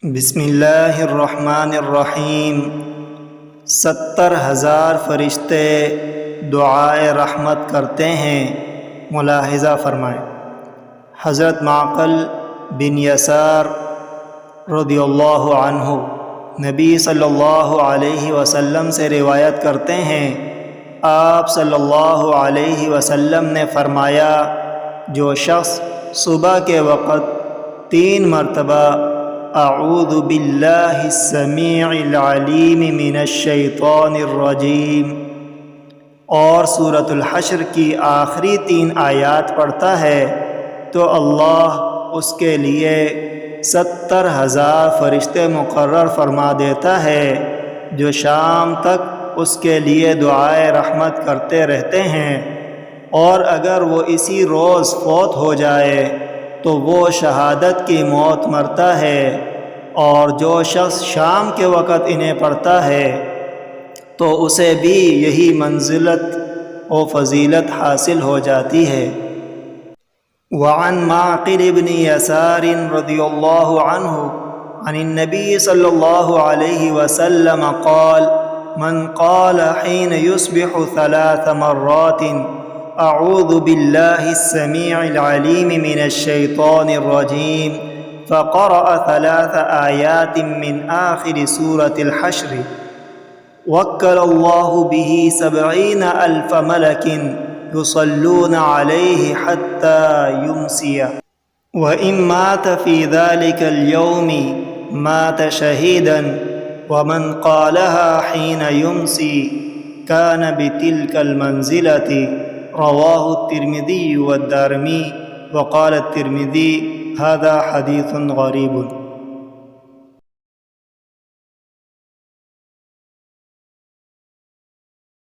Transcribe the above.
بسم اللہ الرحمن الرحیم 70,000 فرشتے دعائے رحمت کرتے ہیں۔ ملاحظہ فرمائیں، حضرت معقل بن یسار رضی اللہ عنہ نبی صلی اللہ علیہ وسلم سے روایت کرتے ہیں، آپ صلی اللہ علیہ وسلم نے فرمایا، جو شخص صبح کے وقت 3 مرتبہ اعوذ باللہ السمیع العلیم من الشیطان الرجیم اور سورۃ الحشر کی آخری 3 آیات پڑھتا ہے تو اللہ اس کے لیے 70,000 فرشتے مقرر فرما دیتا ہے جو شام تک اس کے لیے دعائے رحمت کرتے رہتے ہیں، اور اگر وہ اسی روز فوت ہو جائے تو وہ شہادت کی موت مرتا ہے، اور جو شخص شام کے وقت انہیں پڑھتا ہے تو اسے بھی یہی منزلت و فضیلت حاصل ہو جاتی ہے۔ وعن معقل بن یسار رضی اللہ عنہ عن النبی صلی اللہ علیہ وسلم قال من قال حين يصبح 3 مرات اعوذ باللہ السمیع العلیم من الشیطان الرجیم فقرأ 3 آیات من آخر سورة الحشر وکل اللہ به 70,000 ملک يصلون علیہ حتى يمسی، وإن مات في ذلك اليوم مات شهيدا، ومن قالها حين يمسي كان بتلك المنزلة۔ رواه الترمذي والدارمي، وقال الترمذي هذا حديث غريب۔